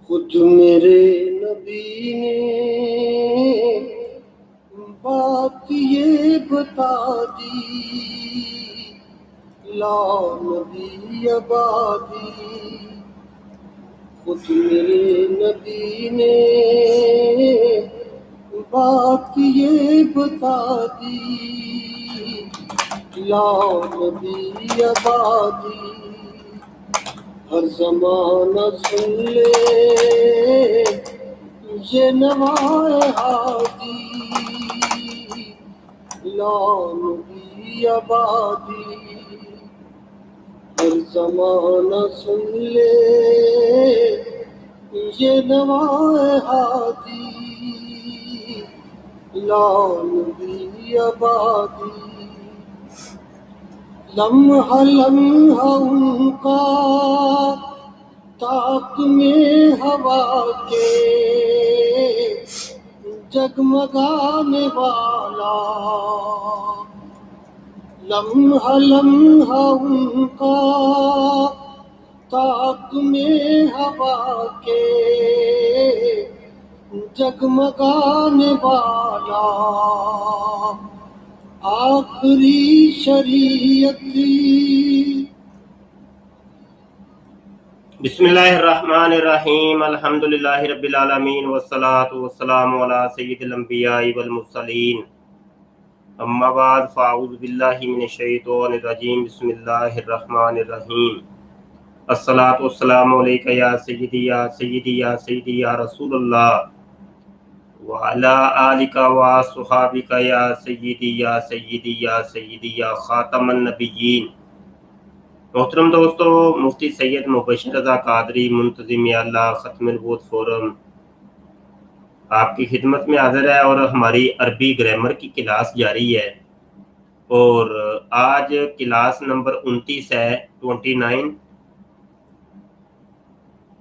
خود میرے نبی نے بات یہ بتا دی، لا نبی آبادی۔ خود میرے نبی نے بات یہ بتا دی، لا نبی آبادی۔ ہر زمانہ سن لے یہ نوائے ہادی، لا نبی آبادی۔ ہر زمانہ سن لے یہ نوائے ہادی، لا نبی آبادی۔ لمحہ لمحہ ان کا طاق میں ہوا کے جگمگانے والا، لمحہ لمحہ ان کا طاق میں ہوا کے جگمگانے والا، آخری شریعت۔ بسم اللہ الرحمن الرحیم، الحمدللہ رب العالمین، والصلاة والسلام علی سید الانبیاء والمرسلین، اما بعد فاعوذ باللہ من الشیطان الرجیم، بسم اللہ الرحمن الرحیم۔ الصلاة والسلام علیکہ یا سیدی یا سیدی یا سیدی یا رسول اللہ، وعلی آلک واصحابک یا سیدی یا سیدی یا سیدی یا خاتم النبیین۔ محترم دوستو، مفتی سید مبشر رضا قادری منتظم اللہ ختم نبوت فورم آپ کی خدمت میں حاضر ہے، اور ہماری عربی گرامر کی کلاس جاری ہے، اور آج کلاس نمبر 29 ہے، 29۔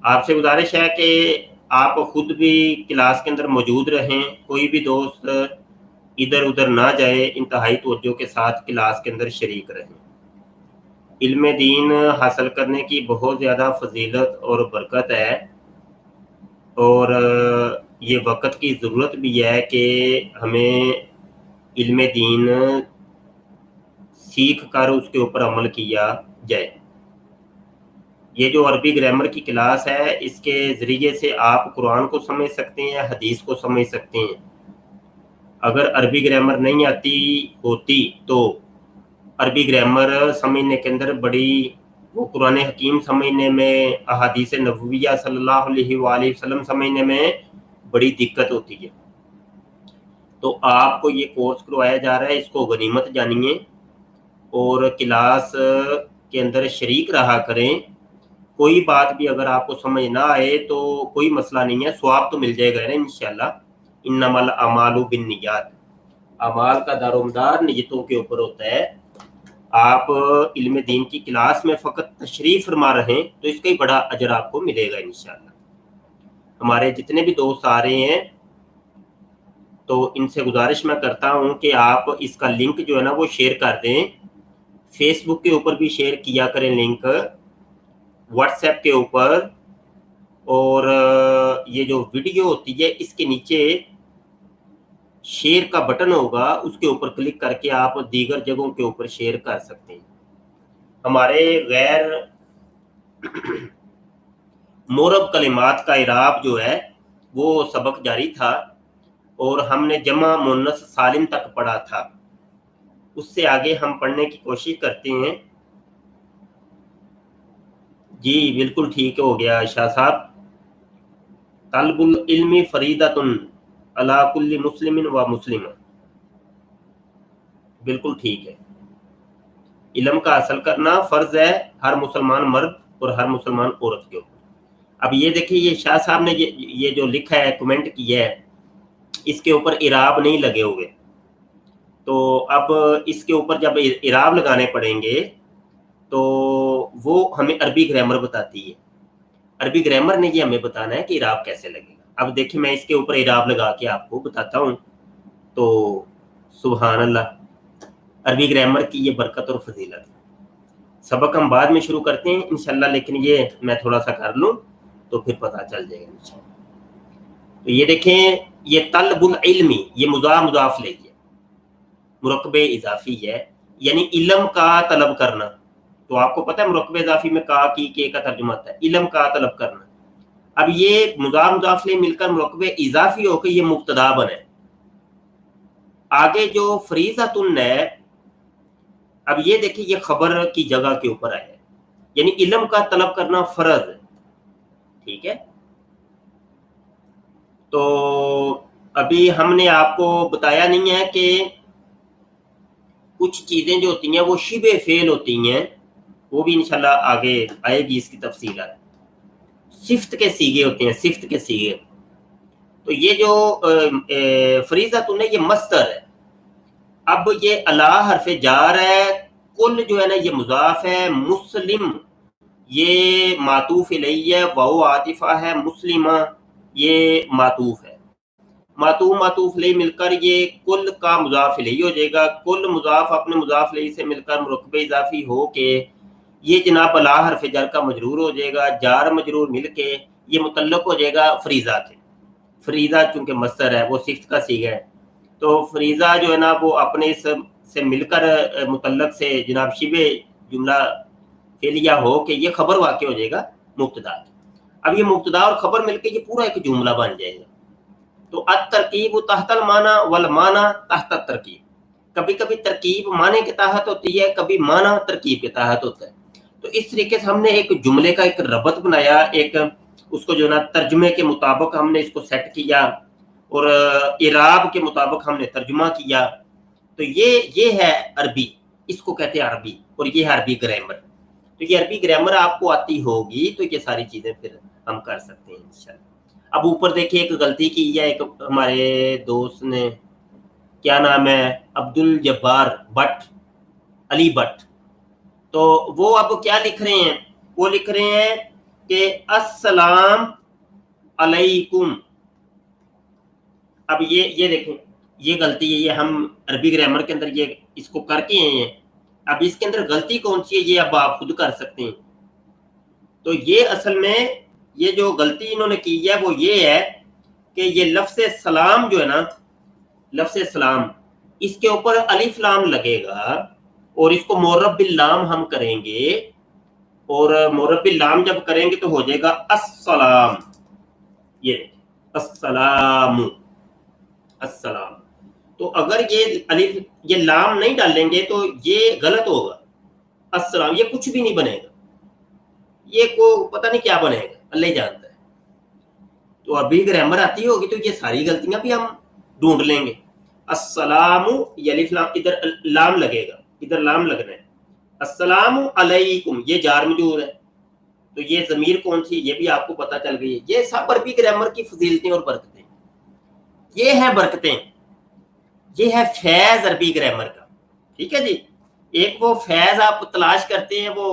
آپ سے گزارش ہے کہ آپ خود بھی کلاس کے اندر موجود رہیں، کوئی بھی دوست ادھر ادھر نہ جائے، انتہائی توجہ کے ساتھ کلاس کے اندر شریک رہیں۔ علم دین حاصل کرنے کی بہت زیادہ فضیلت اور برکت ہے، اور یہ وقت کی ضرورت بھی ہے کہ ہمیں علم دین سیکھ کر اس کے اوپر عمل کیا جائے۔ یہ جو عربی گرامر کی کلاس ہے، اس کے ذریعے سے آپ قرآن کو سمجھ سکتے ہیں، حدیث کو سمجھ سکتے ہیں۔ اگر عربی گرامر نہیں آتی ہوتی تو عربی گرامر سمجھنے کے اندر بڑی، وہ قرآن حکیم سمجھنے میں، احادیث نبویہ صلی اللہ علیہ وآلہ وسلم سمجھنے میں بڑی دقت ہوتی ہے۔ تو آپ کو یہ کورس کروایا جا رہا ہے، اس کو غنیمت جانیے اور کلاس کے اندر شریک رہا کریں۔ کوئی بات بھی اگر آپ کو سمجھ نہ آئے تو کوئی مسئلہ نہیں ہے، ثواب تو مل جائے گا نا انشاءاللہ۔ انما الاعمال بالنیات، اعمال کا دار و مدار نیتوں کے اوپر ہوتا ہے۔ آپ علم دین کی کلاس میں فقط تشریف فرما رہے ہیں تو اس کا ہی بڑا اجر آپ کو ملے گا انشاءاللہ۔ ہمارے جتنے بھی دوست آ رہے ہیں تو ان سے گزارش میں کرتا ہوں کہ آپ اس کا لنک جو ہے نا وہ شیئر کر دیں، فیس بک کے اوپر بھی شیئر کیا کریں لنک، واٹس ایپ کے اوپر، اور یہ جو ویڈیو ہوتی ہے اس کے نیچے شیئر کا بٹن ہوگا، اس کے اوپر کلک کر کے آپ دیگر جگہوں کے اوپر شیئر کر سکتے ہیں۔ ہمارے غیر مورب کلمات کا اعراب جو ہے وہ سبق جاری تھا، اور ہم نے جمع مؤنث سالم تک پڑھا تھا۔ اس سے آگے ہم پڑھنے کی کوشش کرتے ہیں۔ جی بالکل ٹھیک ہو گیا شاہ صاحب۔ طلب العلم فریضۃ علی کل مسلم و مسلمہ، بالکل ٹھیک ہے۔ علم کا حاصل کرنا فرض ہے ہر مسلمان مرد اور ہر مسلمان عورت کے اوپر۔ اب یہ دیکھیں، یہ شاہ صاحب نے یہ جو لکھا ہے، کمنٹ کیا ہے، اس کے اوپر اعراب نہیں لگے ہوئے، تو اب اس کے اوپر جب اعراب لگانے پڑیں گے تو وہ ہمیں عربی گرامر بتاتی ہے۔ عربی گرامر نے یہ ہمیں بتانا ہے کہ اعراب کیسے لگے گا۔ اب دیکھیں، میں اس کے اوپر اعراب لگا کے آپ کو بتاتا ہوں، تو سبحان اللہ، عربی گرامر کی یہ برکت اور فضیلت ہے۔ سبق ہم بعد میں شروع کرتے ہیں انشاءاللہ، لیکن یہ میں تھوڑا سا کر لوں۔ تو پھر پتہ چل جائے گا انشاءاللہ۔ تو یہ دیکھیں، یہ طلب العلمی، یہ مضاف لے ہے، مرکب اضافی ہے، یعنی علم کا طلب کرنا۔ تو آپ کو پتہ ہے مرکب اضافی میں کا کی کے کا ترجمہ ہوتا ہے علم کا طلب کرنا۔ اب یہ مضاف لے مل کر مرکب اضافی ہو کے یہ مبتدا بنے۔ آگے جو فریضۃ ہے، اب یہ دیکھیں یہ خبر کی جگہ کے اوپر ہے، یعنی علم کا طلب کرنا فرض ہے، ٹھیک ہے۔ تو ابھی ہم نے آپ کو بتایا نہیں ہے کہ کچھ چیزیں جو ہوتی ہیں وہ شبہ فعل ہوتی ہیں، وہ بھی انشاءاللہ آگے آئے گی اس کی تفصیلات۔ صفت کے سیغے ہوتے ہیں، صفت کے سیغے۔ تو یہ جو فریضۃ ہے یہ مصدر ہے۔ اب یہ الا حرف جار ہے، کل جو ہے نا یہ مضاف ہے، مسلم یہ معطوف الیہ ہے، واو عاطفہ ہے، مسلمہ یہ معطوف ہے۔ معطوف الیہ مل کر یہ کل کا مضاف الیہ ہو جائے گا۔ کل مضاف اپنے مضاف الیہ سے مل کر مرکب اضافی ہو کے یہ جناب الا حرف جر کا مجرور ہو جائے گا، جار مجرور مل کے یہ متعلق ہو جائے گا فریضہ کے۔ فریضہ چونکہ مصدر ہے، وہ صفت کا صیغہ ہے، تو فریضہ جو ہے نا وہ اپنے سے مل کر متعلق سے جناب شبہ جملہ فعلیہ ہو کہ یہ خبر واقع ہو جائے گا مبتدا۔ اب یہ مبتدا اور خبر مل کے یہ پورا ایک جملہ بن جائے گا۔ تو الترکیب تحت المعنی والمعنی تحت الترکیب، کبھی کبھی ترکیب معنی کے تحت ہوتی ہے، کبھی معنی ترکیب کے تحت ہوتا ہے۔ تو اس طریقے سے ہم نے ایک جملے کا ایک ربط بنایا، ایک اس کو جو نا ترجمے کے مطابق ہم نے اس کو سیٹ کیا اور اعراب کے مطابق ہم نے ترجمہ کیا۔ تو یہ ہے عربی، اس کو کہتے ہیں عربی، اور یہ ہے عربی گرامر۔ تو یہ عربی گرامر آپ کو آتی ہوگی تو یہ ساری چیزیں پھر ہم کر سکتے ہیں انشاءاللہ۔ اب اوپر دیکھیے ایک غلطی کی ہے ایک ہمارے دوست نے، کیا نام ہے، عبد الجبار بٹ، علی بٹ۔ تو وہ اب کیا لکھ رہے ہیں، وہ لکھ رہے ہیں کہ السلام علیکم۔ اب یہ دیکھیں یہ غلطی ہے، یہ ہم عربی گرامر کے اندر یہ اس کو کر کے ہیں۔ اب اس کے اندر غلطی کون سی ہے یہ اب آپ خود کر سکتے ہیں۔ تو یہ اصل میں یہ جو غلطی انہوں نے کی ہے وہ یہ ہے کہ یہ لفظ سلام جو ہے نا، لفظ سلام اس کے اوپر الف لام لگے گا اور اس کو معرب باللام ہم کریں گے، اور معرب باللام جب کریں گے تو ہو جائے گا السلام۔ یہ السلام، السلام۔ تو اگر یہ الف یہ لام نہیں ڈالیں گے تو یہ غلط ہوگا، السلام یہ کچھ بھی نہیں بنے گا، یہ کو پتہ نہیں کیا بنے گا، اللہ ہی جانتا ہے۔ تو ابھی گرامر آتی ہوگی تو یہ ساری غلطیاں بھی ہم ڈھونڈ لیں گے۔ السلام یہ الف لام، ادھر لام لگے گا، ادھر لام لگنا ہے۔ السلام علیکم یہ جار مجرور ہے، تو یہ ضمیر کون سی یہ بھی آپ کو پتہ چل گئی ہے۔ یہ سب عربی گرامر کی فضیلتیں اور برکتیں، یہ ہیں برکتیں، یہ ہے فیض عربی گرامر کا، ٹھیک ہے جی۔ ایک وہ فیض آپ تلاش کرتے ہیں وہ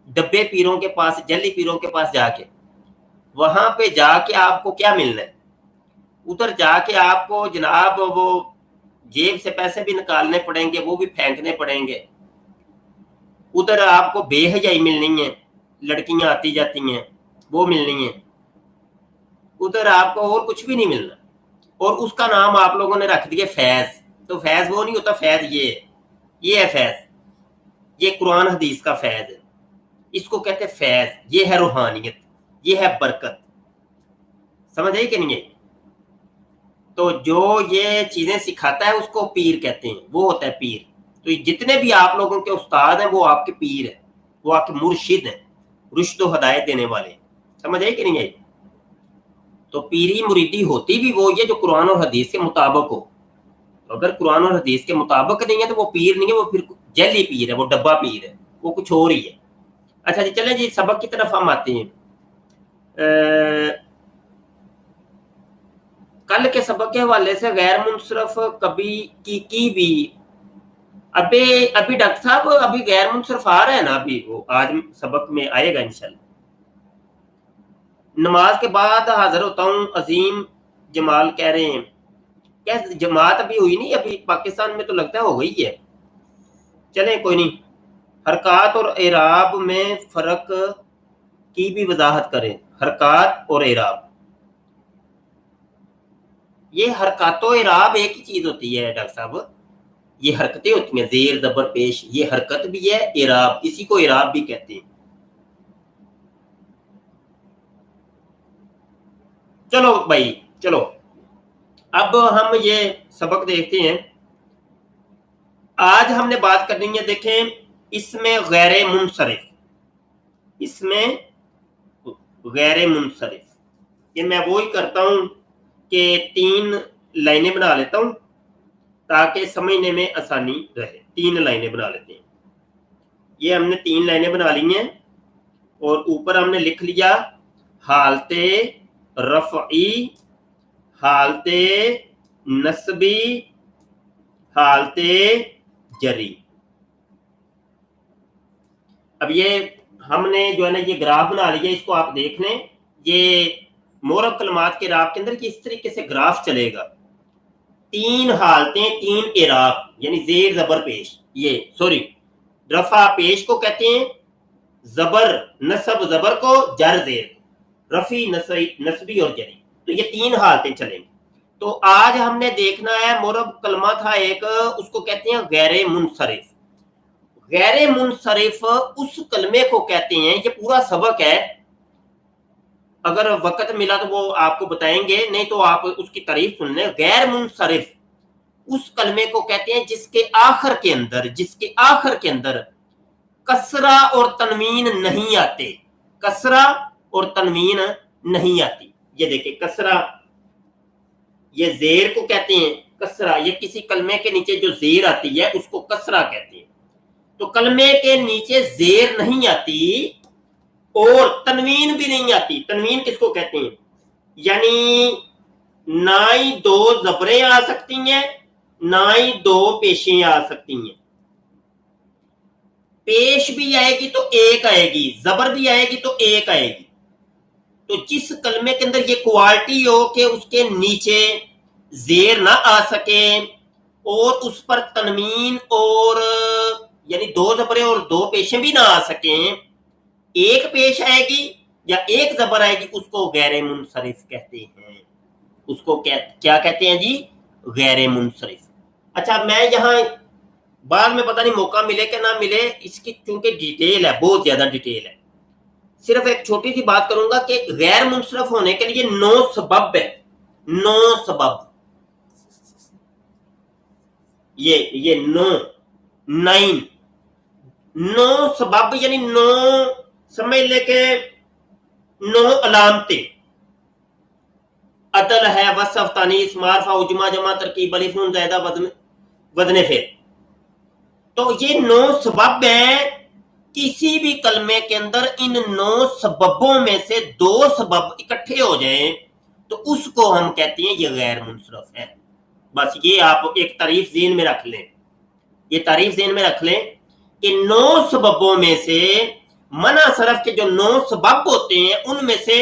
ڈبے پیروں کے پاس، جلی پیروں کے پاس جا کے، وہاں پہ جا کے آپ کو کیا ملنا ہے، ادھر جا کے آپ کو جناب وہ جیب سے پیسے بھی نکالنے پڑیں گے، وہ بھی پھینکنے پڑیں گے، ادھر آپ کو بے حیائی ملنی ہے، لڑکیاں آتی جاتی ہیں وہ ملنی ہیں، ادھر آپ کو اور کچھ بھی نہیں ملنا، اور اس کا نام آپ لوگوں نے رکھ دیا فیض۔ تو فیض وہ نہیں ہوتا، فیض یہ ہے فیض، یہ قرآن حدیث کا فیض ہے، اس کو کہتے ہیں فیض، یہ ہے روحانیت، یہ ہے برکت، سمجھ آئی کہ نہیں ہے؟ تو جو یہ چیزیں سکھاتا ہے اس کو پیر کہتے ہیں، وہ ہوتا ہے پیر۔ تو جتنے بھی آپ لوگوں کے استاد ہیں وہ آپ کے پیر ہیں، وہ آپ کے مرشد ہیں، رشد و ہدایت دینے والے، سمجھ آئی کہ نہیں آئی؟ تو پیری مریدی ہوتی بھی وہ یہ جو قرآن اور حدیث کے مطابق ہو، اگر قرآن اور حدیث کے مطابق نہیں ہے تو وہ پیر نہیں ہے، وہ پھر جعلی پیر ہے، وہ ڈبہ پیر ہے، وہ کچھ اور ہی ہے۔ اچھا جی چلیں جی سبق کی طرف ہم آتے ہیں۔ کل کے سبق کے حوالے سے غیر منصرف کبھی کی بھی ابھی ڈاکٹر صاحب ابھی غیر منصرف آ رہا ہے نا، ابھی وہ آج سبق میں آئے گا انشاءاللہ۔ نماز کے بعد حاضر ہوتا ہوں، عظیم جمال کہہ رہے ہیں کیا جماعت ابھی ہوئی نہیں، ابھی پاکستان میں تو لگتا ہے ہو گئی ہے، چلیں کوئی نہیں۔ حرکات اور اعراب میں فرق کی بھی وضاحت کریں، حرکات اور اعراب. یہ حرکات و اعراب ایک ہی چیز ہوتی ہے ڈاکٹر صاحب. یہ حرکتیں ہوتی ہیں زیر زبر پیش, یہ حرکت بھی ہے اعراب, اسی کو اعراب بھی کہتے ہیں. چلو بھائی چلو اب ہم یہ سبق دیکھتے ہیں. آج ہم نے بات کرنی ہے, دیکھیں اس میں غیر منصرف, اس میں غیر منصرف, یہ میں وہی کرتا ہوں کہ 3 لائنیں بنا لیتا ہوں تاکہ سمجھنے میں آسانی رہے. 3 لائنیں بنا لیتے ہیں. یہ ہم نے 3 لائنیں بنا لی ہیں اور اوپر ہم نے لکھ لیا حالت رفعی, حالت نصبی, حالت جری. اب یہ ہم نے جو ہے نا یہ گراف بنا لیا, اس کو آپ دیکھ لیں. یہ مورب کلمات کے اعراب کے اندر کہ اس طریقے سے گراف چلے گا. 3 حالتیں 3 اعراب یعنی زیر زبر پیش, یہ سوری رفع پیش کو کہتے ہیں, زبر نصب زبر کو, جر زیر, رفی نصبی اور جری. تو یہ 3 حالتیں چلیں گی. تو آج ہم نے دیکھنا ہے مورب کلمہ تھا ایک, اس کو کہتے ہیں غیر منصرف. غیر منصرف اس کلمے کو کہتے ہیں, یہ پورا سبق ہے, اگر وقت ملا تو وہ آپ کو بتائیں گے, نہیں تو آپ اس کی تعریف سن لیں. غیر منصرف اس کلمے کو کہتے ہیں جس کے آخر کے اندر کسرہ اور تنوین نہیں آتے, کسرہ اور تنوین نہیں آتی. یہ دیکھیں کسرہ, یہ زیر کو کہتے ہیں کسرہ, یہ کسی کلمے کے نیچے جو زیر آتی ہے اس کو کسرہ کہتے ہیں. تو کلمے کے نیچے زیر نہیں آتی اور تنوین بھی نہیں آتی. تنوین کس کو کہتے ہیں؟ یعنی نہ ہی 2 زبریں آ سکتی ہیں نہ ہی 2 پیشیں آ سکتی ہیں. پیش بھی آئے گی تو ایک آئے گی, زبر بھی آئے گی تو ایک آئے گی. تو جس کلمے کے اندر یہ کوالٹی ہو کہ اس کے نیچے زیر نہ آ سکے اور اس پر تنوین اور یعنی 2 زبریں اور 2 پیشیں بھی نہ آ سکیں, ایک پیش آئے گی یا ایک زبر آئے گی, اس کو غیر منصرف کہتے ہیں. اس کو کیا کہتے ہیں جی؟ غیر منصرف. اچھا میں یہاں بعد میں پتہ نہیں موقع ملے کہ نہ ملے, اس کی چونکہ ڈیٹیل ہے, بہت زیادہ ڈیٹیل ہے, صرف ایک چھوٹی سی بات کروں گا کہ غیر منصرف ہونے کے لیے 9 سبب ہے. 9 سبب, یہ 9 سبب یعنی 9 سمجھ لے کہ 9 علامتیں. عدل ہے, وصف, تانیث, معرفہ, اجماع, جمع, ترکیب, الف نون زائدہ, وزن فعل. تو یہ 9 سبب ہیں. کسی بھی کلمے کے اندر ان 9 سببوں میں سے 2 سبب اکٹھے ہو جائیں تو اس کو ہم کہتے ہیں یہ غیر منصرف ہے. بس یہ آپ ایک تعریف ذہن میں رکھ لیں, یہ تعریف ذہن میں رکھ لیں کہ 9 سببوں میں سے منع صرف کے جو 9 سبب ہوتے ہیں ان میں سے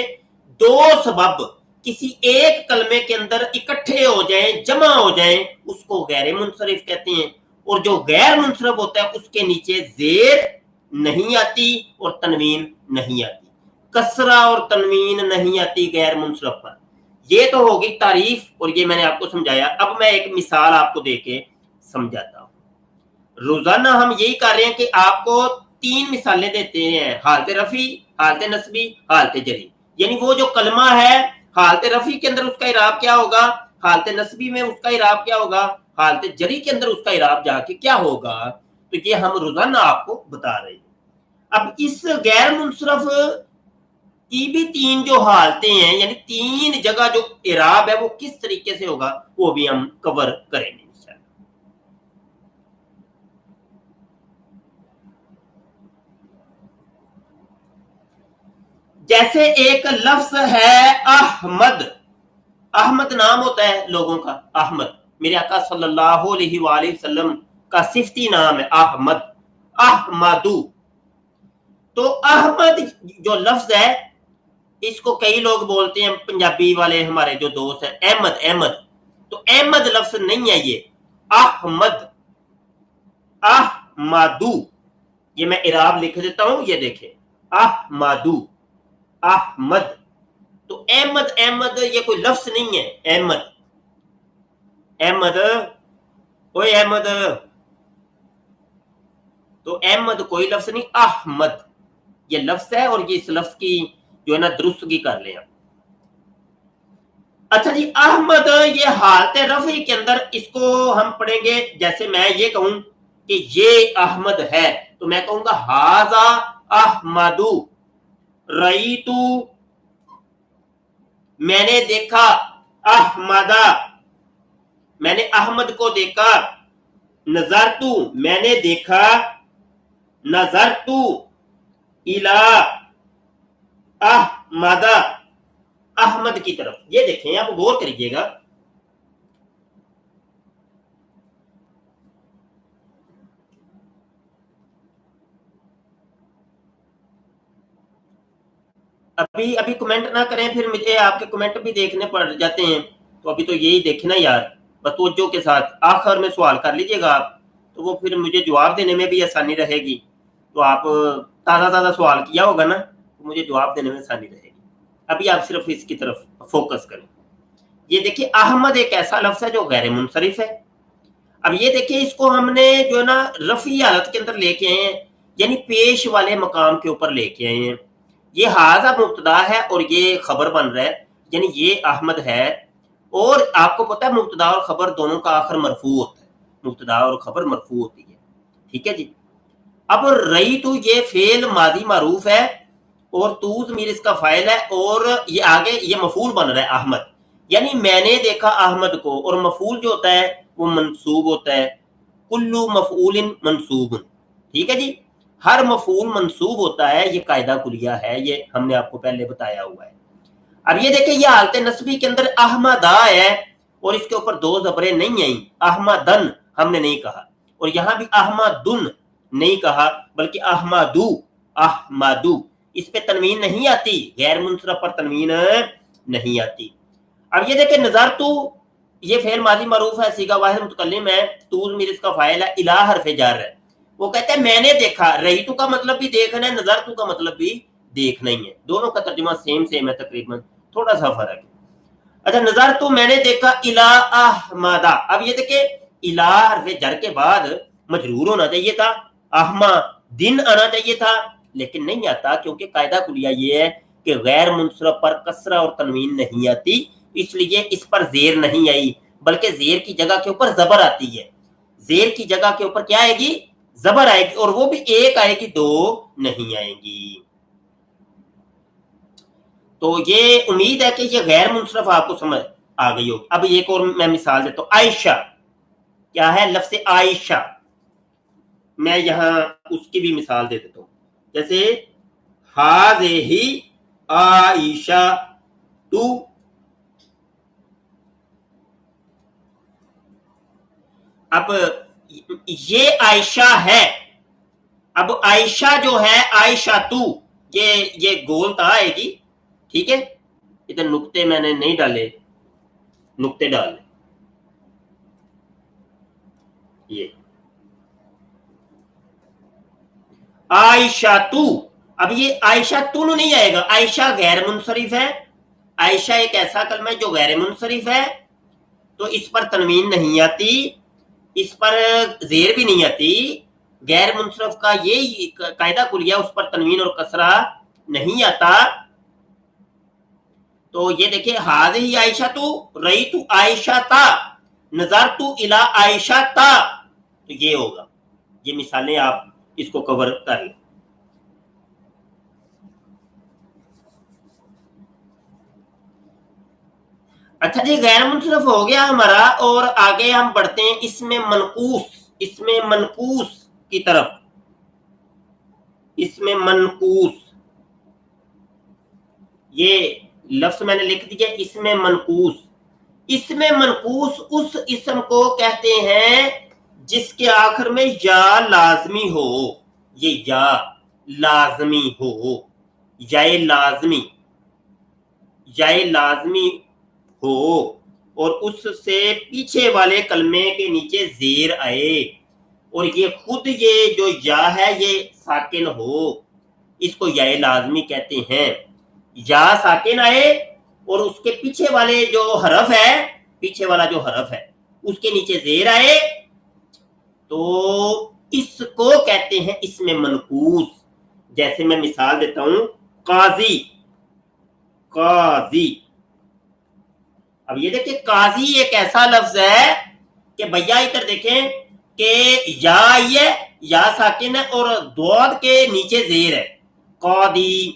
2 سبب کسی ایک کلمے کے اندر اکٹھے ہو جائیں, جمع ہو جائیں, اس کو غیر منصرف کہتے ہیں. اور جو غیر منصرف ہوتا ہے اس کے نیچے زیر نہیں آتی اور تنوین نہیں آتی, کسرہ اور تنوین نہیں آتی غیر منصرف پر. یہ تو ہوگی تعریف اور یہ میں نے آپ کو سمجھایا. اب میں ایک مثال آپ کو دے کے سمجھاتا ہوں. روزانہ ہم یہی کر رہے ہیں کہ آپ کو 3 مثالیں دیتے ہیں, حالت رفعی, حالت نصبی, حالت جری. یعنی وہ جو کلمہ ہے حالت رفعی کے اندر اس کا اعراب کیا ہوگا, حالت نصبی میں اس کا اعراب کیا ہوگا, حالت جری کے اندر اس کا اعراب جا کے کیا ہوگا. تو یہ ہم روزانہ آپ کو بتا رہے ہیں. اب اس غیر منصرف کی بھی 3 جو حالتیں ہیں یعنی 3 جگہ جو اعراب ہے وہ کس طریقے سے ہوگا وہ بھی ہم کور کریں گے انشاءاللہ. جیسے ایک لفظ ہے احمد, احمد نام ہوتا ہے لوگوں کا, احمد میرے آقا صلی اللہ علیہ وآلہ وسلم کا صفتی نام ہے احمد, احمدو. تو احمد جو لفظ ہے اس کو کئی لوگ بولتے ہیں, پنجابی والے ہمارے جو دوست ہیں, احمد, احمد. تو احمد لفظ نہیں ہے, یہ احمد, احمدو. یہ میں اعراب لکھ دیتا ہوں, یہ دیکھیں احمدو, احمد, تو احمد احمد یہ کوئی لفظ نہیں ہے. احمد احمد اوے احمد، تو احمد کوئی لفظ نہیں، احمد یہ لفظ ہے، اور یہ اس لفظ کی جو ہے نا درستگی کر لیں. اچھا جی، احمد یہ حالت رفع کے اندر اس کو ہم پڑھیں گے. جیسے میں یہ کہوں کہ یہ احمد ہے تو میں کہوں گا ہاذا احمدو، رأیتو میں نے دیکھا، احمدہ میں نے احمد کو دیکھا، نظرتو میں نے دیکھا، نظرتو الی احمدہ احمد کی طرف. یہ دیکھیں آپ غور کریے گا، ابھی کمنٹ نہ کریں، پھر مجھے آپ کے کمنٹ بھی دیکھنے پڑ جاتے ہیں. تو ابھی تو یہی دیکھنا یار، بس توجہ کے ساتھ آخر میں سوال کر لیجئے گا آپ، تو وہ پھر مجھے جواب دینے میں بھی آسانی رہے گی. تو آپ تازہ تازہ سوال کیا ہوگا نا، تو مجھے جواب دینے میں آسانی رہے گی. ابھی آپ صرف اس کی طرف فوکس کریں. یہ دیکھیں احمد ایک ایسا لفظ ہے جو غیر منصرف ہے. اب یہ دیکھیں اس کو ہم نے جو ہے نا رفعی حالت کے اندر لے کے آئے ہیں، یعنی پیش والے مقام کے اوپر لے کے آئے ہیں. یہ ہاذا مبتدا ہے اور یہ خبر بن رہا ہے، یعنی یہ احمد ہے. اور آپ کو پتہ ہے مبتدا اور خبر دونوں کا آخر مرفوع ہوتا ہے، مبتدا اور خبر مرفوع ہوتی ہے. ٹھیک ہے جی. اب رأیتو یہ فعل ماضی معروف ہے، اور تو ضمیر اس کا فاعل ہے، اور یہ آگے یہ مفعول بن رہا ہے احمد، یعنی میں نے دیکھا احمد کو. اور مفعول جو ہوتا ہے وہ منصوب ہوتا ہے، کلو مفعول منصوب. ٹھیک ہے جی، ہر مفعول منصوب ہوتا ہے، یہ قاعدہ کلیہ ہے، یہ ہم نے آپ کو پہلے بتایا ہوا ہے. اب یہ دیکھیں یہ حالت نصبی کے اندر احمدہ ہے، اور اس کے اوپر دو زبریں نہیں آئیں، احمدن ہم نے نہیں کہا، اور یہاں بھی احمدن نہیں کہا بلکہ احمدو، احمدو. اس پہ تنوین نہیں آتی، غیر منصرف پر تنوین نہیں آتی. اب یہ دیکھیں نظرتو یہ فعل ماضی معروف ہے، صیغہ واحد متکلم ہے، تو ضمیر اس کا فاعل ہے، الی حرف جر ہے. وہ کہتے ہیں میں نے دیکھا، رأیتو کا مطلب بھی دیکھنا ہے، نظرتو کا مطلب بھی دیکھنا ہی ہے. دونوں کا ترجمہ سیم ہے تقریباً، تھوڑا سا فرق ہے. اچھا نظرتو میں نے دیکھا الی احمدہ. اب یہ دیکھیں الی حرف جر کے بعد مجرور ہونا چاہیے تھا، احمدن آنا چاہیے تھا، لیکن نہیں آتا، کیونکہ قاعدہ کلیہ یہ ہے کہ غیر منصرف پر کسرہ اور تنوین نہیں آتی، اس لیے اس پر زیر نہیں آئی، بلکہ زیر کی جگہ کے اوپر زبر آتی ہے. زیر کی جگہ کے اوپر کیا آئے گی؟ زبر آئے گی، اور وہ بھی ایک آئے گی، دو نہیں آئیں گی. تو یہ امید ہے کہ یہ غیر منصرف آپ کو سمجھ آ گئی ہوگی. اب ایک اور میں مثال دیتا ہوں. عائشہ کیا ہے؟ لفظ عائشہ. میں یہاں اس کی بھی مثال دے دیتا ہوں. جیسے ہذہ عائشہ تو، اب یہ عائشہ ہے. اب عائشہ جو ہے عائشہ تو، یہ گول تا آئے گی. ٹھیک ہے، ادھر نقطے میں نے نہیں ڈالے، نقطے ڈال لیں. یہ عائشہ تو، اب یہ عائشہ تو نہیں آئے گا، عائشہ غیر منصرف ہے. عائشہ ایک ایسا کلمہ ہے جو غیر منصرف ہے، تو اس پر تنوین نہیں آتی، اس پر زیر بھی نہیں آتی. غیر منصرف کا یہی قاعدہ کلیہ، اس پر تنوین اور کسرہ نہیں آتا. تو یہ دیکھیں ہذہ عائشہ تو، رأیت عائشہ تا، نظرت الی عائشہ تا، تو یہ ہوگا. یہ مثالیں آپ اس کو کور کر لیں. اچھا جی، غیر منصرف ہو گیا ہمارا، اور آگے ہم بڑھتے ہیں اسم منقوص. اسم منقوص کی طرف. اسم منقوص یہ لفظ میں نے لکھ دیا، اسم منقوص. اسم منقوص اس اسم کو کہتے ہیں جس کے آخر میں یا لازمی ہو. یہ یا لازمی ہو، یا لازمی، یا لازمی ہو، اور اس سے پیچھے والے کلمے کے نیچے زیر آئے، اور یہ خود یہ جو یا ہے یہ ساکن ہو، اس کو یا لازمی کہتے ہیں. یا ساکن آئے اور اس کے پیچھے والے جو حرف ہے، پیچھے والا جو حرف ہے اس کے نیچے زیر آئے تو اس کو کہتے ہیں اسم منقوص. جیسے میں مثال دیتا ہوں، قاضی، قاضی. اب یہ دیکھیں قاضی ایک ایسا لفظ ہے کہ بھیا ادھر دیکھیں کہ یا آئی ہے، یا ساکن ہے اور دود کے نیچے زیر ہے، قاضی،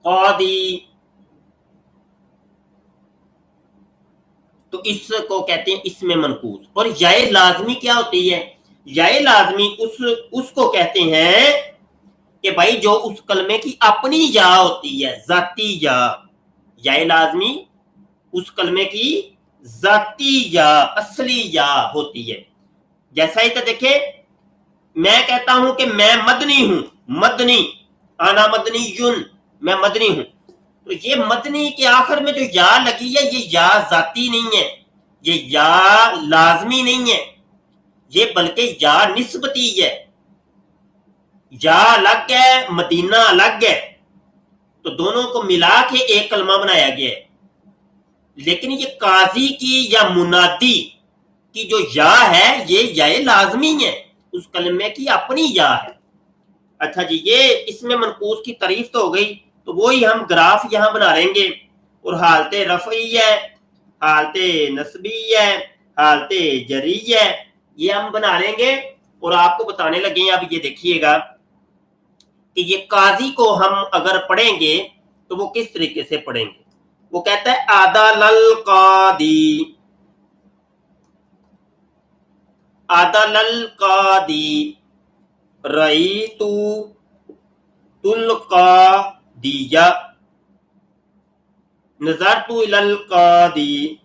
قاضی. تو اس کو کہتے ہیں اسم منقوص. اور یائے لازمی کیا ہوتی ہے؟ یائے لازمی اس کو کہتے ہیں کہ بھائی جو اس کلمے کی اپنی یا ہوتی ہے، ذاتی یا. یائے لازمی اس کلمے کی ذاتی یا، اصلی یا ہوتی ہے. جیسا ہی تو دیکھیں میں کہتا ہوں کہ میں مدنی ہوں، مدنی، آنا مدنی یون، میں مدنی ہوں. تو یہ مدنی کے آخر میں جو یا لگی ہے یہ یا ذاتی نہیں ہے، یہ یا لازمی نہیں ہے، یہ بلکہ یا نسبتی ہے. یا الگ ہے، مدینہ الگ ہے، تو دونوں کو ملا کے ایک کلمہ بنایا گیا ہے. لیکن یہ قاضی کی یا منادی کی جو یا ہے یہ یا لازمی ہے، اس کلمے کی اپنی یا ہے. اچھا جی، یہ اس میں منقوص کی تعریف تو ہو گئی. تو وہی ہم گراف یہاں بنا لیں گے، اور حالت رفعی ہے، حالت نصبی ہے، حالت جری ہے، یہ ہم بنا لیں گے. اور آپ کو بتانے لگے ہیں، اب یہ دیکھیے گا کہ یہ قاضی کو ہم اگر پڑھیں گے تو وہ کس طریقے سے پڑھیں گے. وہ کہتا ہے عدل القاضی، عدل القاضی رأیت القاضی نظرت الی القاضی.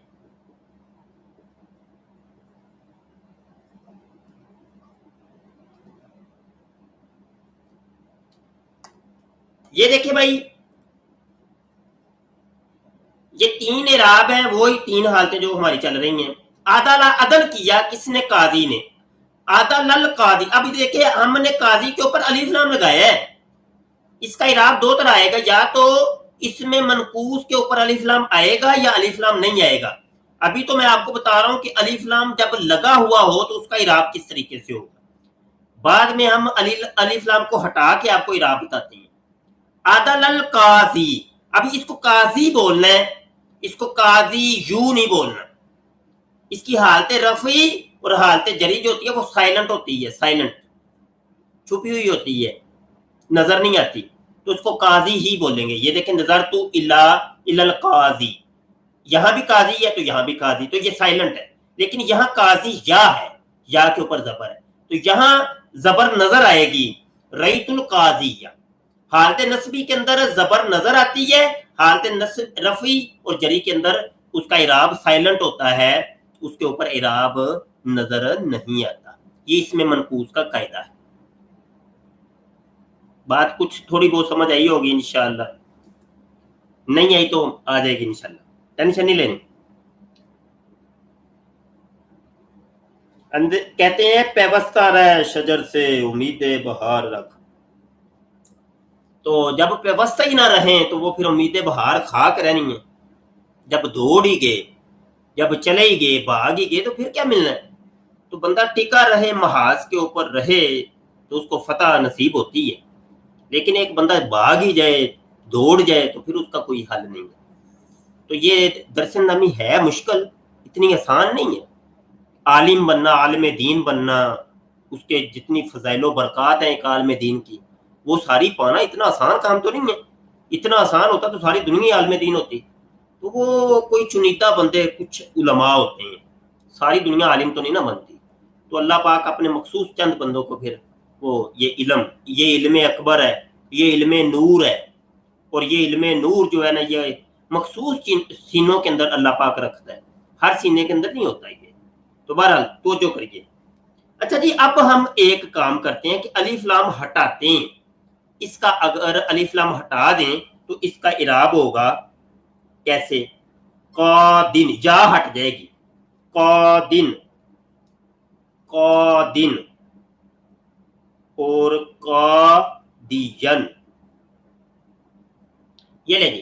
یہ دیکھیں بھائی یہ تین اعراب ہیں، وہی تین حالتیں جو ہماری چل رہی ہیں. عدل کیا کس نے؟ قاضی نے. عدل القاضی. اب دیکھیں ہم نے قاضی کے اوپر الف لام لگایا ہے. اس کا اعراب دو طرح آئے گا، یا تو اس میں منقوص کے اوپر الف لام آئے گا یا الف لام نہیں آئے گا. ابھی تو میں آپ کو بتا رہا ہوں کہ الف لام جب لگا ہوا ہو تو اس کا اعراب کس طریقے سے ہوگا. بعد میں ہم الف لام کو ہٹا کے آپ کو اعراب بتاتے ہیں. عدل القاضی. ابھی اس کو قاضی بولنا ہے، اس کو قاضی یوں نہیں بولنا. اس کی حالت رفعی اور حالت جری جو ہوتی ہے وہ سائلنٹ ہوتی ہے، سائلنٹ، چھپی ہوئی ہوتی ہے، نظر نہیں آتی. تو اس کو قاضی ہی بولیں گے. یہ دیکھیں نظرت الی القاضی، یہاں بھی قاضی ہے تو یہاں بھی قاضی، تو یہ سائلنٹ ہے. لیکن یہاں قاضی یا ہے، یا کے اوپر زبر ہے، تو یہاں زبر نظر آئے گی، رأیت القاضی. حالت نصبی کے اندر زبر نظر آتی ہے، حالت نصب رفعی اور جری کے اندر اس کا اعراب سائلنٹ ہوتا ہے، اس کے اوپر اعراب نظر نہیں آتا. یہ اس میں منقوص کا قاعدہ ہے. بات کچھ تھوڑی بہت سمجھ آئی ہوگی انشاءاللہ، نہیں آئی تو آ جائے گی انشاءاللہ، ٹینشن نہیں لینی. کہتے ہیں پیوستہ رہ شجر سے امید بہار رکھ. تو جب پیوستہ ہی نہ رہیں تو وہ پھر امید بہار خاک رہنی ہے. جب دوڑ ہی گئے، جب چلے ہی گئے، بھاگ ہی گئے تو پھر کیا ملنا ہے. تو بندہ ٹکا رہے، محاذ کے اوپر رہے تو اس کو فتح نصیب ہوتی ہے. لیکن ایک بندہ بھاگ ہی جائے، دوڑ جائے تو پھر اس کا کوئی حل نہیں ہے. تو یہ درس نامی ہے مشکل، اتنی آسان نہیں ہے. عالم بننا، عالم دین بننا، اس کے جتنی فضائل و برکات ہیں ایک عالم دین کی، وہ ساری پانا اتنا آسان کام تو نہیں ہے. اتنا آسان ہوتا تو ساری دنیا عالم دین ہوتی. تو وہ کوئی چنیدہ بندے، کچھ علماء ہوتے ہیں، ساری دنیا عالم تو نہیں نہ بنتی. تو اللہ پاک اپنے مخصوص چند بندوں کو پھر وہ یہ علم اکبر ہے، یہ علم نور ہے. اور یہ علم نور جو ہے نا یہ مخصوص سینوں کے اندر اللہ پاک رکھتا ہے، ہر سینے کے اندر نہیں ہوتا یہ. تو بہرحال توجہ کریے. اچھا جی، اب ہم ایک کام کرتے ہیں کہ الف لام ہٹاتے ہیں. اس کا اگر الف لام ہٹا دیں تو اس کا اعراب ہوگا کیسے؟ قادن، یا ہٹ جائے گی، قادن، قادن اور قادین. یہ لے جی،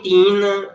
3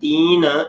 3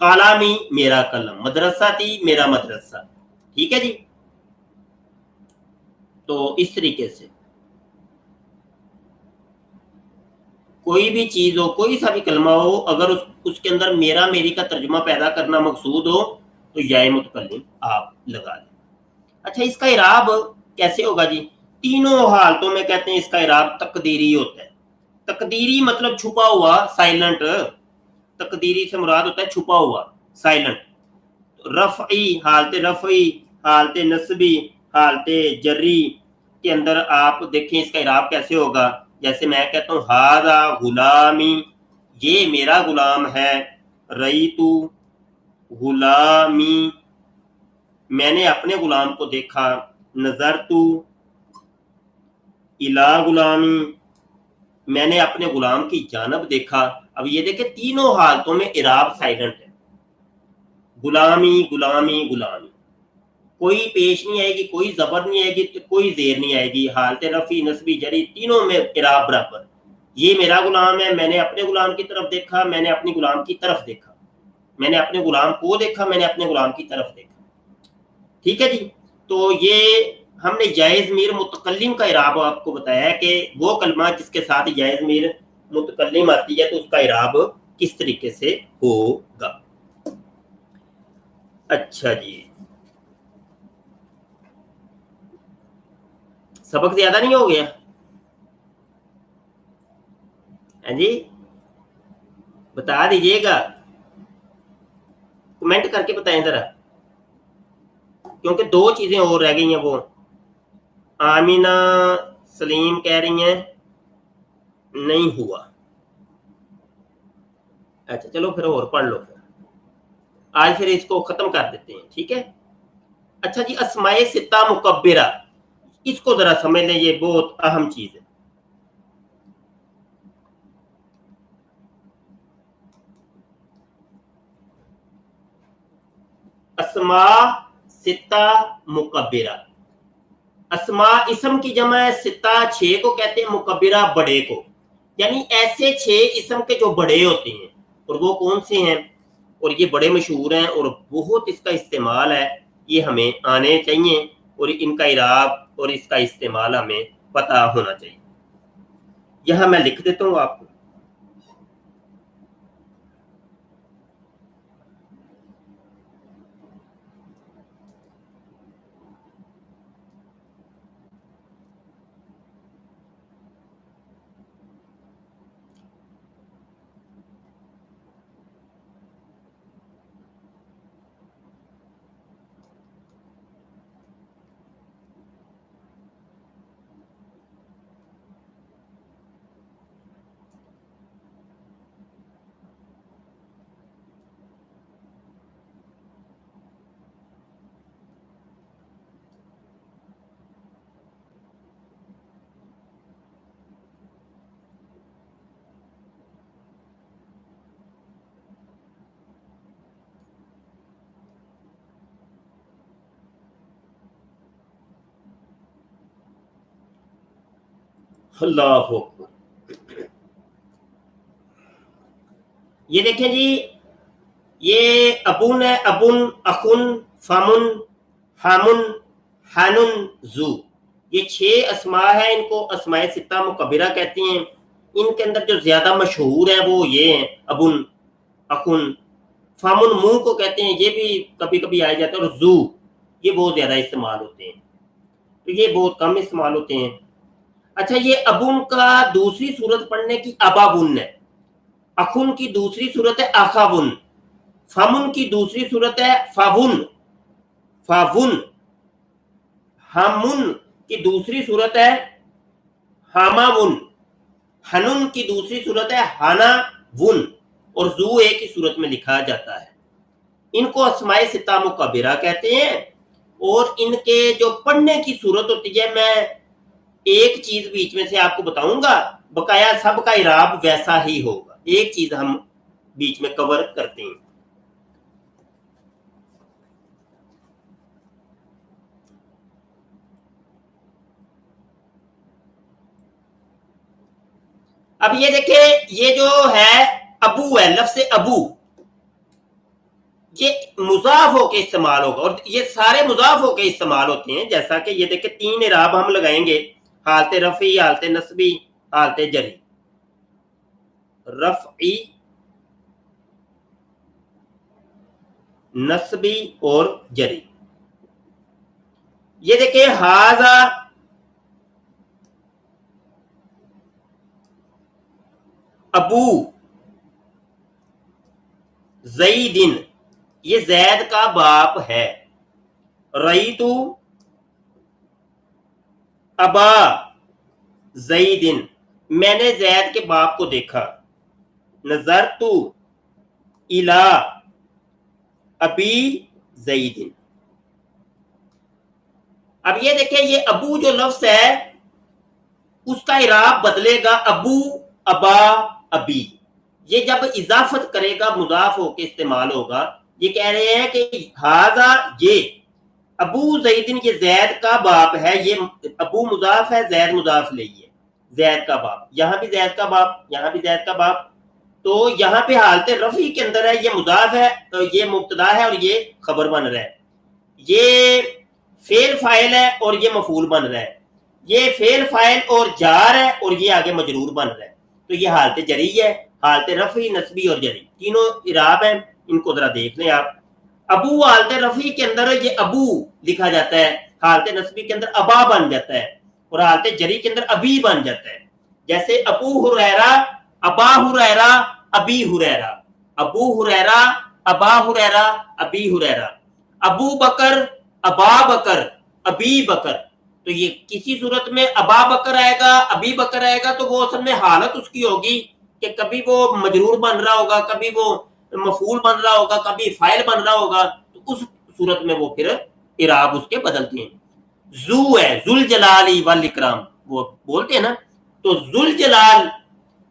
قلامی میرا قلم، مدرسہ تھی میرا مدرسہ. ٹھیک ہے جی. تو اس طریقے سے کوئی بھی چیز ہو، کوئی سا بھی کلمہ ہو، اگر اس کے اندر میرا میری کا ترجمہ پیدا کرنا مقصود ہو تو یا متکلم آپ لگا دیں. اچھا اس کا اعراب کیسے ہوگا جی؟ تینوں حالتوں میں کہتے ہیں اس کا اعراب تقدیری ہوتا ہے. تقدیری مطلب چھپا ہوا، سائلنٹ. تقدیری سے مراد ہوتا ہے چھپا ہوا، سائلنٹ. رفعی، حالت رفعی، حالت نصبی، حالت جری کے اندر آپ دیکھیں اس کا اعراب کیسے ہوگا. جیسے میں کہتا ہوں ہذا غلامی، یہ میرا غلام ہے. رئیتو غلامی، میں نے اپنے غلام کو دیکھا. نظرتو الی غلامی، میں نے اپنے غلام کی جانب دیکھا. اب یہ دیکھیں تینوں حالتوں میں اعراب سائلنٹ ہے. غلامی غلامی غلامی، کوئی پیش نہیں آئے گی، کوئی زبر نہیں آئے گی، کوئی زیر نہیں آئے گی. حالت رفعی نصبی جری تینوں میں اعراب برابر. یہ میرا غلام ہے، میں نے اپنے غلام کی طرف دیکھا، میں نے اپنے غلام کی طرف دیکھا، میں نے اپنے غلام کو دیکھا، میں نے اپنے غلام کی طرف دیکھا. ٹھیک ہے جی. تو یہ ہم نے جائز میر متکلم کا اعراب آپ کو بتایا ہے کہ وہ کلمہ جس کے ساتھ جائز میر متکلم آتی ہے تو اس کا اعراب کس طریقے سے ہوگا. اچھا جی، سبق زیادہ نہیں ہو گیا؟ ہاں جی بتا دیجئے گا، کمنٹ کر کے بتائیں ذرا، کیونکہ دو چیزیں اور رہ گئی ہیں. وہ آمینہ سلیم کہہ رہی ہیں نہیں ہوا. اچھا چلو پھر اور پڑھ لو، پھر آج پھر اس کو ختم کر دیتے ہیں. ٹھیک ہے. اچھا جی، اسماء ستہ مکبرہ، اس کو ذرا سمجھ لیں، یہ بہت اہم چیز ہے. اسماء ستہ مکبرہ، اسماء اسم کی جمع ہے، ستہ 6 کو کہتے ہیں، مکبرہ بڑے کو. یعنی ایسے 6 اسم کے جو بڑے ہوتے ہیں، اور وہ کون سے ہیں، اور یہ بڑے مشہور ہیں اور بہت اس کا استعمال ہے. یہ ہمیں آنے چاہیے اور ان کا اعراب اور اس کا استعمال ہمیں پتہ ہونا چاہیے. یہاں میں لکھ دیتا ہوں آپ کو. اللہ اکبر. یہ دیکھیں جی، یہ ابن ہے، ابن، اخن، فمن، حامن، حانن، زو، یہ 6 اسماء ہیں. ان کو اسماء ستہ مکبرہ کہتے ہیں. ان کے اندر جو زیادہ مشہور ہیں وہ یہ ہیں، ابن، اخن. فامن منہ کو کہتے ہیں، یہ بھی کبھی کبھی آیا جاتا ہے. اور زو یہ بہت زیادہ استعمال ہوتے ہیں، تو یہ بہت کم استعمال ہوتے ہیں. اچھا یہ ابن کا دوسری صورت پڑھنے کی ابابن ہے، اخن کی دوسری صورت ہے اخاون، فمن کی دوسری صورت ہے فاون، فاون. ہامن کی دوسری صورت ہے ہاماون، حنن کی دوسری صورت ہے ہانا ون، اور زو ایک ہی صورت میں لکھا جاتا ہے. ان کو اسماء ستہ مکبرہ کہتے ہیں. اور ان کے جو پڑھنے کی صورت ہوتی ہے، میں ایک چیز بیچ میں سے آپ کو بتاؤں گا، بقایا سب کا اعراب ویسا ہی ہوگا. ایک چیز ہم بیچ میں کور کرتے ہیں. اب یہ دیکھیں، یہ جو ہے ابو ہے، لفظ ابو، مضاف ہو کے استعمال ہوگا، اور یہ سارے مضاف ہو کے استعمال ہوتے ہیں. جیسا کہ یہ دیکھیں 3 اعراب ہم لگائیں گے، حالت رفعی، حالت نصبی، حالت جری. رفعی، نصبی اور جری. یہ دیکھیں ہاذا ابو زیدن، یہ زید کا باپ ہے. رأیتو ابا زیدن، میں نے زید کے باپ کو دیکھا. نظرتو الی ابی زیدن. اب یہ دیکھیں یہ ابو جو لفظ ہے اس کا اعراب بدلے گا ابو، ابا، ابی. یہ جب اضافت کرے گا مضاف ہو کے استعمال ہوگا. یہ کہہ رہے ہیں کہ ہاذا، یہ ابو زیدن، یہ زید کا باپ ہے. یہ ابو مضاف ہے، زید مضاف لیے، زید کا باپ. یہاں بھی زید کا باپ، یہاں بھی زید کا باپ. تو یہاں پہ حالت رفعی کے اندر ہے، یہ مضاف ہے، تو یہ مبتدا ہے اور یہ خبر بن رہا ہے. یہ فعل فاعل ہے اور یہ مفعول بن رہا ہے. یہ فعل فاعل اور جار ہے اور یہ آگے مجرور بن رہا ہے. تو یہ حالت جری ہے، حالت رفعی، نصبی اور جری، تینوں اعراب ہیں. ان کو ذرا دیکھ لیں آپ. ابو حالت رفعی کے اندر یہ ابو لکھا جاتا ہے، حالت نصبی کے اندر ابا بن جاتا ہے، اور حالت جری کے اندر ابی بن جاتا ہے. جیسے ابو ہریرہ، ابا ہریرہ، ابی ہریرہ. ابو ہریرہ، ابا ہریرہ، ابی ہریرہ. ابو بکر، ابا بکر، ابی بکر. تو یہ کسی صورت میں ابا بکر آئے گا، ابی بکر آئے گا، تو وہ اصل میں حالت اس کی ہوگی کہ کبھی وہ مجرور بن رہا ہوگا، کبھی وہ مفعول بن رہا ہوگا، کبھی فاعل بن رہا ہوگا. تو اس صورت میں وہ پھر اعراب اس کے بدلتے ہیں. ذو ہے، ذل جلال والاکرام، وہ بولتے ہیں نا. تو ذل جلال،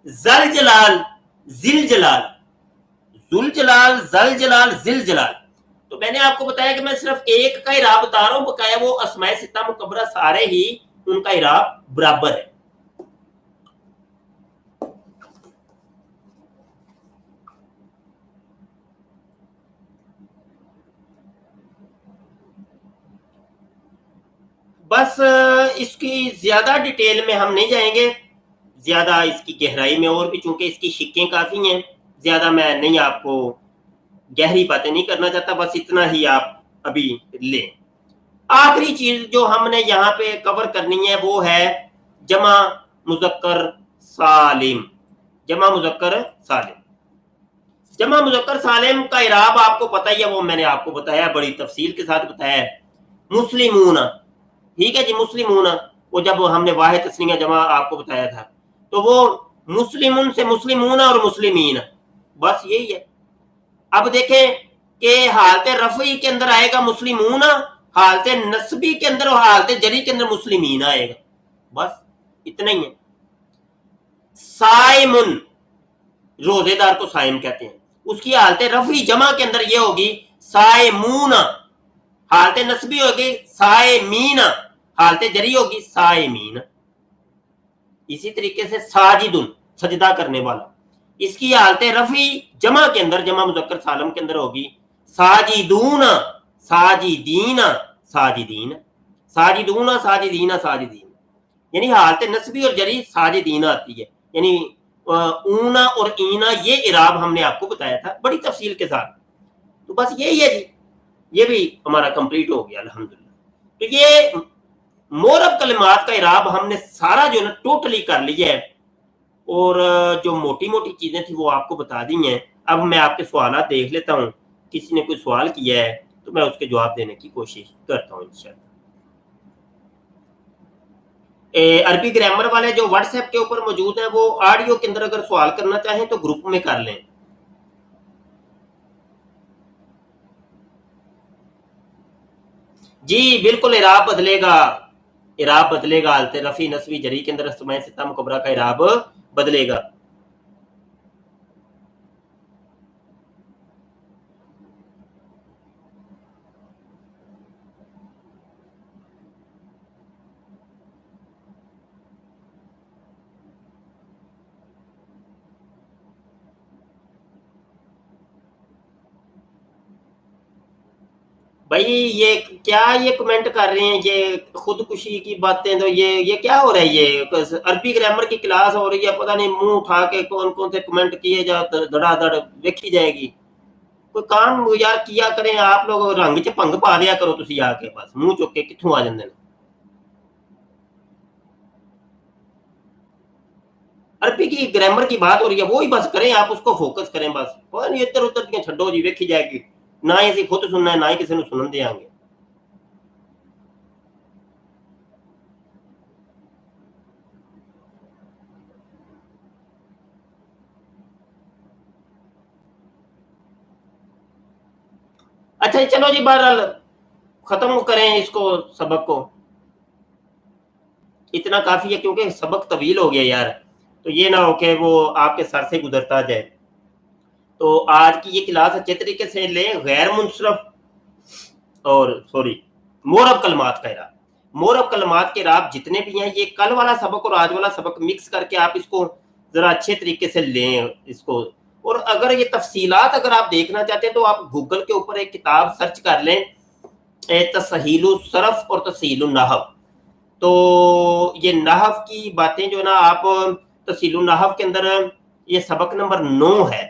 ذل جلال، ذل جلال، ذل جلال، ذل جلال، ذل جلال. تو میں نے آپ کو بتایا کہ میں صرف ایک کا اعراب بتا رہا ہوں، بقایا وہ اسماء ستہ مکبرہ سارے ہی ان کا اعراب برابر ہے. بس اس کی زیادہ ڈیٹیل میں ہم نہیں جائیں گے، زیادہ اس کی گہرائی میں، اور بھی چونکہ اس کی شکیں کافی ہیں، زیادہ میں نہیں آپ کو گہری باتیں نہیں کرنا چاہتا. بس اتنا ہی آپ ابھی لیں. آخری چیز جو ہم نے یہاں پہ کور کرنی ہے وہ ہے جمع مذکر سالم. جمع مذکر سالم، جمع مذکر سالم کا اعراب آپ کو پتہ ہی ہے، وہ میں نے آپ کو بتایا، بڑی تفصیل کے ساتھ بتایا ہے. مسلمون، ٹھیک ہے جی، مسلمون. وہ جب ہم نے واحد تسنیہ جمع آپ کو بتایا تھا، تو وہ مسلمون سے مسلمون اور مسلمین، بس یہی ہے. اب دیکھیں کہ حالت رفعی کے اندر آئے گا مسلمون، حالت نصبی کے اندر اور حالت جری کے اندر مسلمین آئے گا. بس اتنا ہی ہے. سائمن، روزے دار کو سائم کہتے ہیں، اس کی حالت رفعی جمع کے اندر یہ ہوگی سائمون، حالت نصبی ہوگی سائمین، حالت جری ہوگی سائمین. اسی طریقے سے ساجدن، سجدہ کرنے والا، اس کی حالت رفعی جمع کے اندر، جمع مذکر سالم کے اندر ہوگی ساجدون، ساجدین، ساجدین، ساجدون، ساجدین، ساجدین. یعنی حالت نصبی اور جری ساجدین آتی ہے. یعنی اونا اور اینا، یہ اعراب ہم نے آپ کو بتایا تھا بڑی تفصیل کے ساتھ. تو بس یہی ہے جی، یہ بھی ہمارا کمپلیٹ ہو گیا الحمدللہ. تو یہ مورب کلمات کا اعراب ہم نے سارا جو ہے نا ٹوٹلی کر لیا ہے، اور جو موٹی موٹی چیزیں تھیں وہ آپ کو بتا دی ہیں. اب میں آپ کے سوالات دیکھ لیتا ہوں، کسی نے کوئی سوال کیا ہے تو میں اس کے جواب دینے کی کوشش کرتا ہوں انشاءاللہ. عربی گرامر والے جو واٹس ایپ کے اوپر موجود ہیں، وہ آڈیو کے اندر اگر سوال کرنا چاہیں تو گروپ میں کر لیں. جی بالکل، اعراب بدلے گا، اعراب بدلے گا. حالت رفعی، نصبی، جری کے اندر اسماء ستہ مکبرہ کا اعراب بدلے گا. بھائی یہ کیا یہ کمنٹ کر رہے ہیں، یہ خودکشی کی باتیں، تو یہ کیا ہو رہا ہے؟ یہ عربی گرامر کی کلاس ہو رہی ہے، پتہ نہیں منہ اٹھا کے کون کون سے کمنٹ کیے جا دڑا دڑ دیکھی جائے گی. کوئی کام یار کیا کریں آپ لوگ، رنگ چ پنگ پا لیا کرو تسی آ کے، بس منہ چک کے کتوں آ جاندے. عربی کی گرامر کی بات ہو رہی ہے، وہی بس کریں آپ، اس کو فوکس کریں بس. ادھر ادھر دیا چھڈو جی، ویکھی جائے گی. نہ ہی اسی خود سننا ہے، نہ ہی کسی نے سنن دیاں گے. اچھا چلو جی، بہرحال ختم کریں اس کو، سبق کو. اتنا کافی ہے کیونکہ سبق طویل ہو گیا یار، تو یہ نہ ہو کہ وہ آپ کے سر سے گزرتا جائے. تو آج کی یہ کلاس اچھے طریقے سے لیں. غیر منصرف اور مورب کلمات کا اعراب، مورب کلمات کے اعراب جتنے بھی ہیں، یہ کل والا سبق اور آج والا سبق مکس کر کے آپ اس کو ذرا اچھے طریقے سے لیں اس کو. اور اگر یہ تفصیلات اگر آپ دیکھنا چاہتے ہیں تو آپ گوگل کے اوپر ایک کتاب سرچ کر لیں، تسہیل الصرف اور تسہیل النحو. تو یہ نحو کی باتیں جو ہے نا، آپ تسہیل النحو کے اندر یہ سبق نمبر 9 ہے،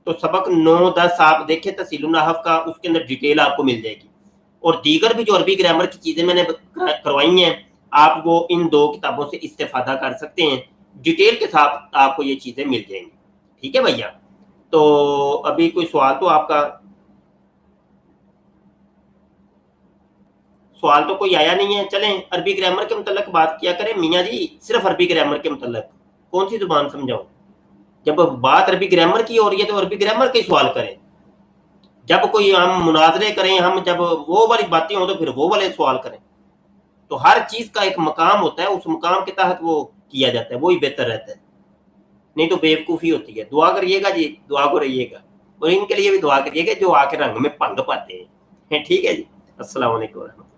تو سبق 9 10 آپ دیکھیں تسہیل النحو کا، اس کے اندر ڈیٹیل آپ کو مل جائے گی. اور دیگر بھی جو عربی گرامر کی چیزیں میں نے کروائی ہیں، آپ وہ ان 2 کتابوں سے استفادہ کر سکتے ہیں. ڈیٹیل کے ساتھ آپ کو یہ چیزیں مل جائیں گی. ٹھیک ہے بھیا؟ تو ابھی کوئی سوال تو آپ کا، سوال تو کوئی آیا نہیں ہے. چلیں عربی گرامر کے متعلق بات کیا کریں. میاں جی صرف عربی گرامر کے متعلق کون سی زبان سمجھاؤں؟ جب بات عربی گرامر کی ہو رہی ہے تو عربی گرامر کے سوال کریں. جب کوئی ہم مناظرے کریں، ہم جب وہ والی باتیں ہوں تو پھر وہ والے سوال کریں. تو ہر چیز کا ایک مقام ہوتا ہے، اس مقام کے تحت وہ کیا جاتا ہے، وہی بہتر رہتا ہے. نہیں تو بیوقوفی ہوتی ہے. دعا کریے گا جی، دعا کو رہیے گا، اور ان کے لیے بھی دعا کریے گا جو آ کے رنگ میں پنگ پاتے ہیں. ٹھیک ہے جی، السلام علیکم ورحمۃ اللہ.